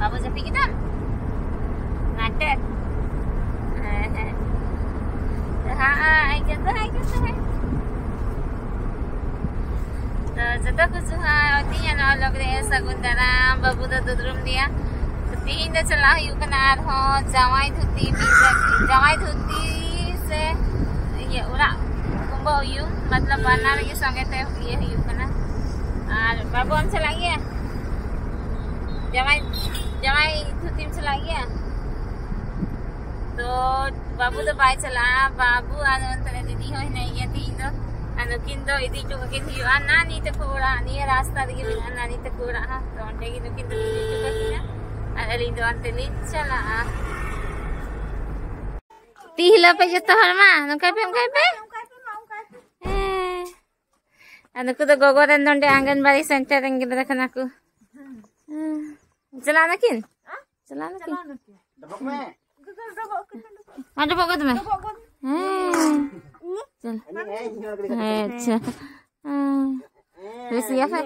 Babu sepi kita. Ngatek. Hai kata. Jatuh kusuha artinya nolok dia Sakuntara babu dah duduk dia. तीन चला you कनार हो जवाई धुती से ये उड़ा कुंभो यू मतलब बना ये संगे ते ये यू कना और बाबू हम चला गया जवाई धुती में चला गया तो बाबू तो बाय चला बाबू अंतरे दीदी हो नहीं ये तीन दो किंदो इदी जो किन यू नानी तकोड़ा नी रास्ता दिगे नानी तकोड़ा हा तो अंटे की किंदो जो किना Alin doan telin chala. Tihla pe jatuh harma, nungkai pe. Anu ku to gogoran donde Anganwadi center engin rakhan aku. Chala nakin? Chala nakin. Dabok me. Dabok me. Chal. Acha. Wis ya fa.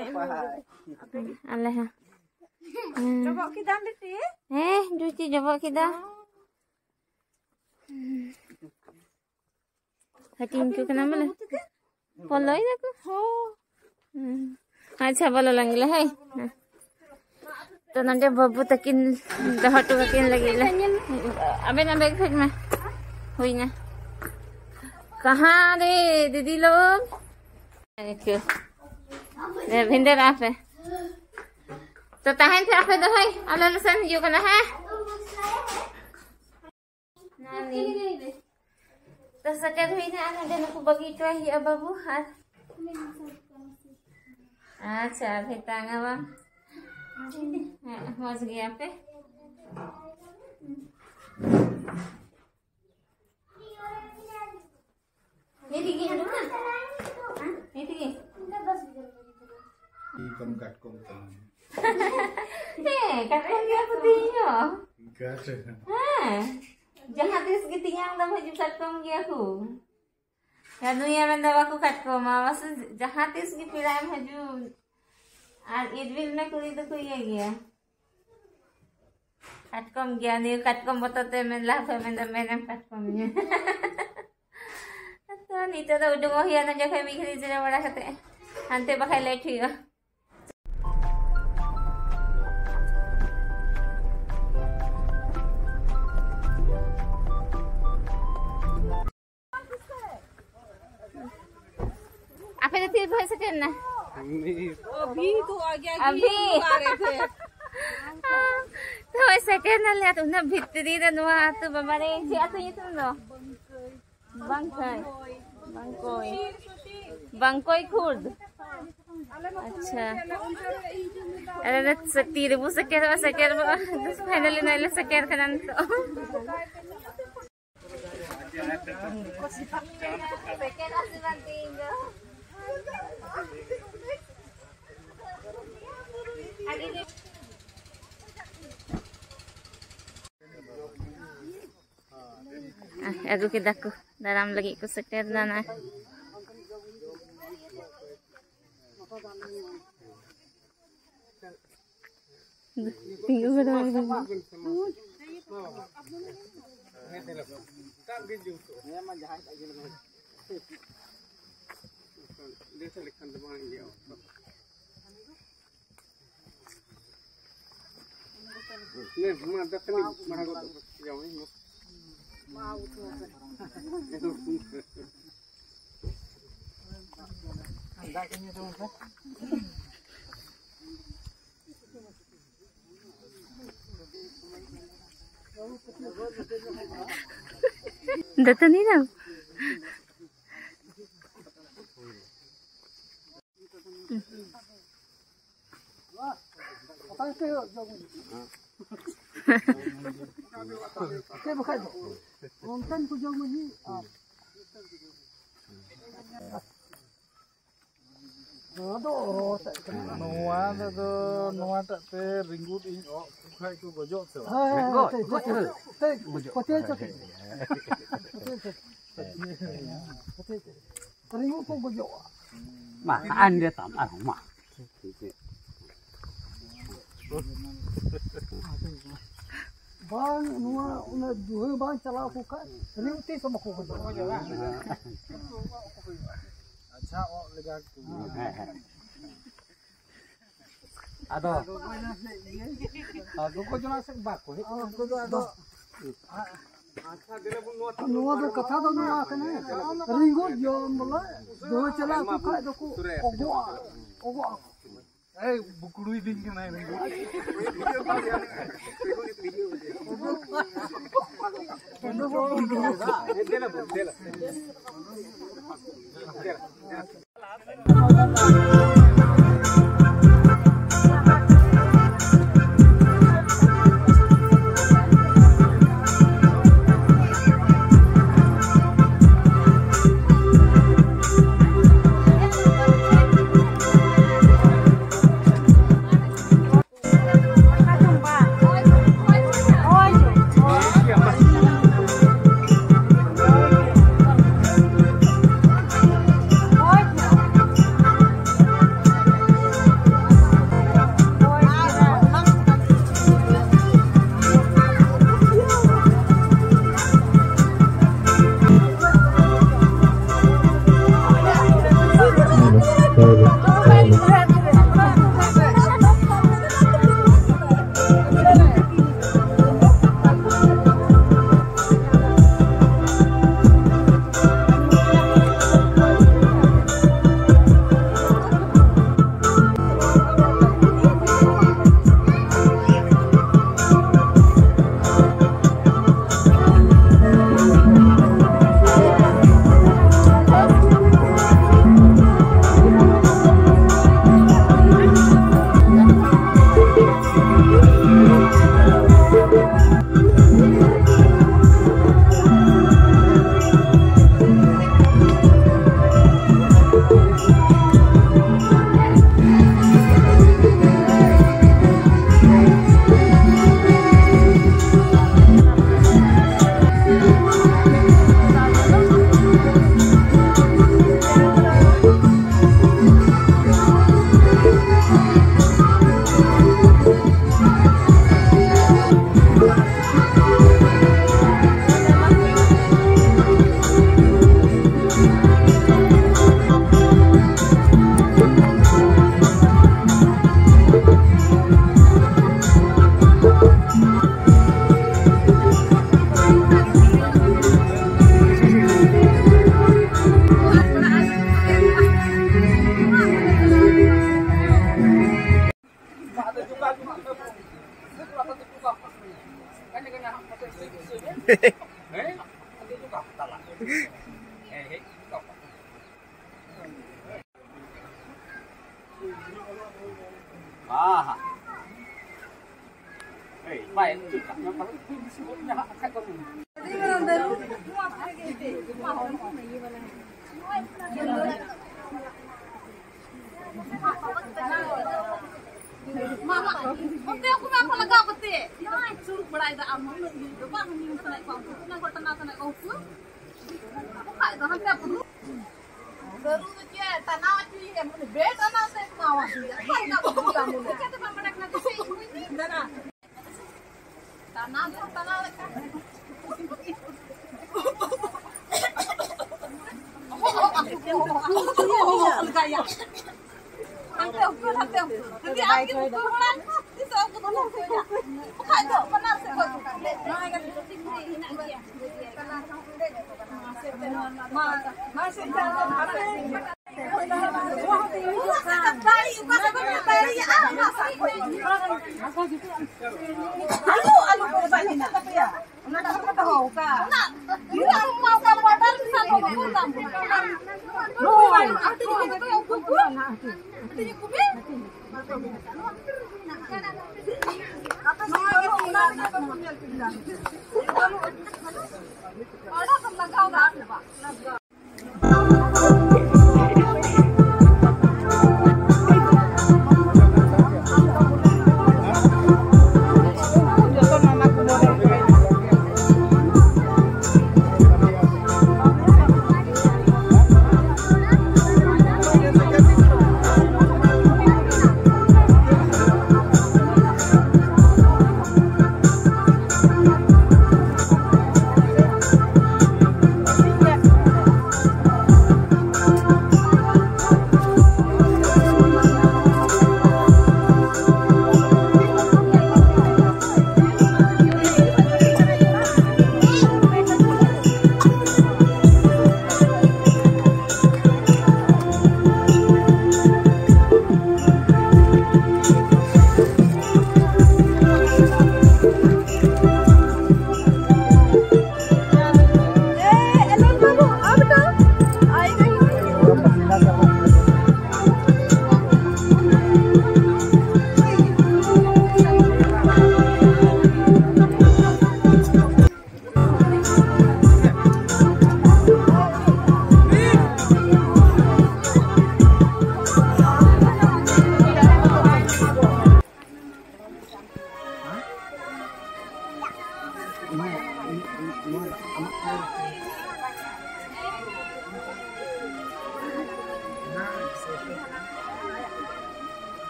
Allah. Jawab kita Duti. Duti jawab kita. Hatin ku kenapa lah? Poloi aku. अच्छा बोलो लंगले है तो नंटे बब्बू तकिन दहटू तकिन लगेला अबे ना bag फेंक में हुई ना कहाँ रे दीदी लोग भिंडर आप है तो tahan siapa dah hai alasan you kena ha nani तो सटर हुई ना आने देने को बगीचा ही अब बाबू हाथ अच्छा फिर तांगा बा मौज गया पे ये दिखे है ना ये दिखे कम काट कम kapan dia putihnya? Jangan terus gitu yang dah maju katkom dia aku. Ya dunia benda aku katkom, awas jangan terus gitu piram maju. Ar idwil में कोई तो कोई है गया. Katkom dia ni katkom बताते मैं लाभ है मैंने katkom nya. तो नहीं तो उड़ो हो या ना जगह बिखरी जरा बड़ा करते. अंते बखाई लेट हुआ. आपने तो तीर भर सके ना अभी तो आ गया अभी आ रहे थे तो सके ना ले तो ना भीतरी ना नुआ तो बमारे क्या तो ये तुम लो बंकोई खुर्द अच्छा अरे ना तीर वो सके फाइनली ना ले सके करना तो सके ना सिवांतींगा Aku kita ku dalam lagi ku seker dana. Tinggal berapa? Nih, mana dah ni mana kau jauh ni? Mau tu. Anda kini tu apa? Datang ni dah. Noa tak ter ringgut ini kai ku gojok tu. Ringgut ku gojok. Mak anda tam ah mak. bang nua una dua bang cala aku kan riuti sama aku kan acha o lega tu ado ko jona se ba ko ado nua do katha do nua kana ringo jom bola do cala aku kan do ko ogo eh bukului din kana ringo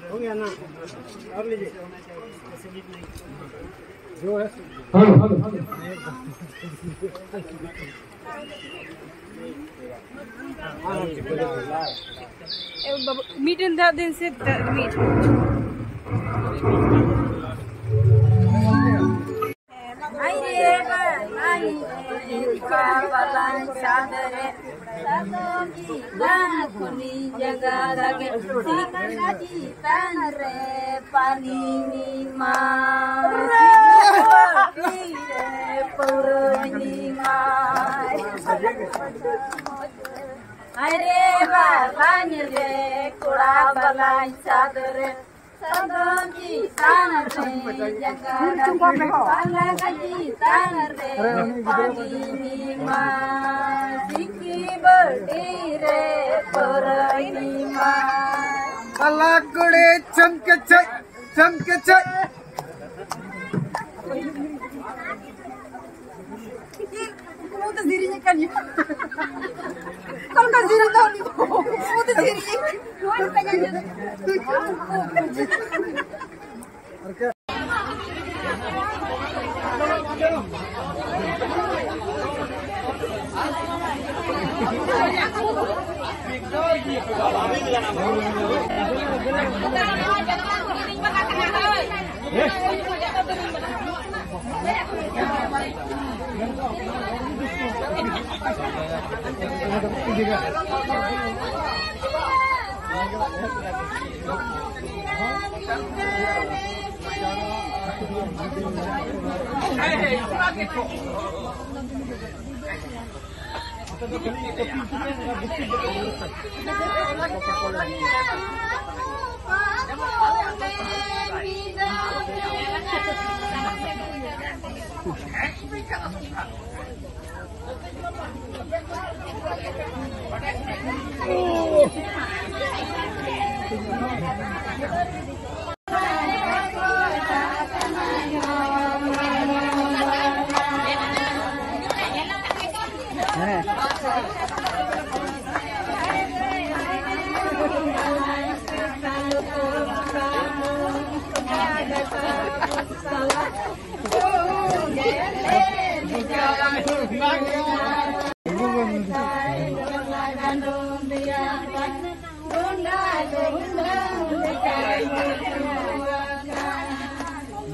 हो गया ना और लीजिए जो है meet in the दिन से meet अरे बालान रे कुड़ा बालान सादरे सदोंगी तान रे जगह बाला गजी तान रे पानी मां सिकी बड़ी रे परनी मां अल्लाह कुड़े चमके छे तो दीरी ने कर कल का दीरी तो नहीं वो तो दीरी रोड पे जाने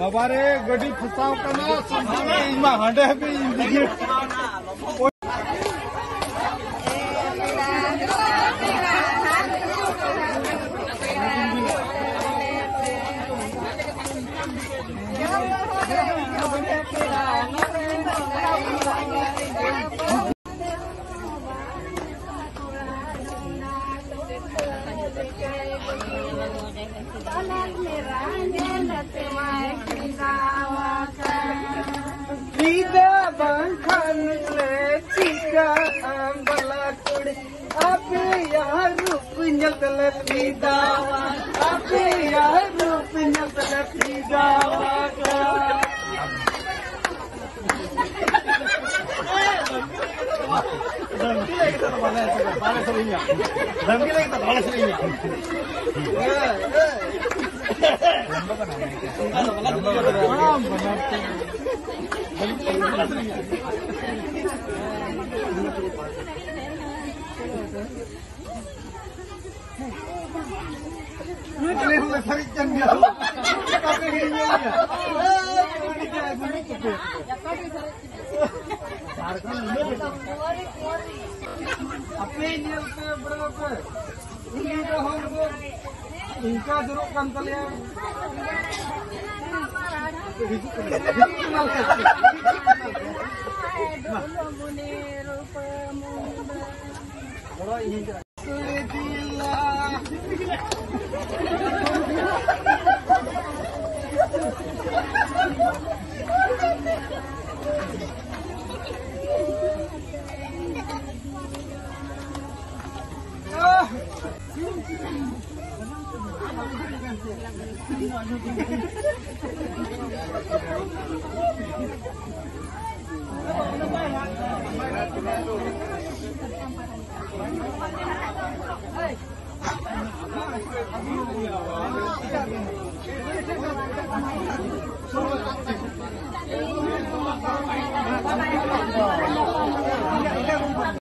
बाबा रे गड्डी फसाव कना संभाले इमा हंडे पे indicate Ini boleh tarik jangka. Tapi ini ya. Apa ini berapa? Ini dah hongkong. Ingka durukkan kalian. Hey!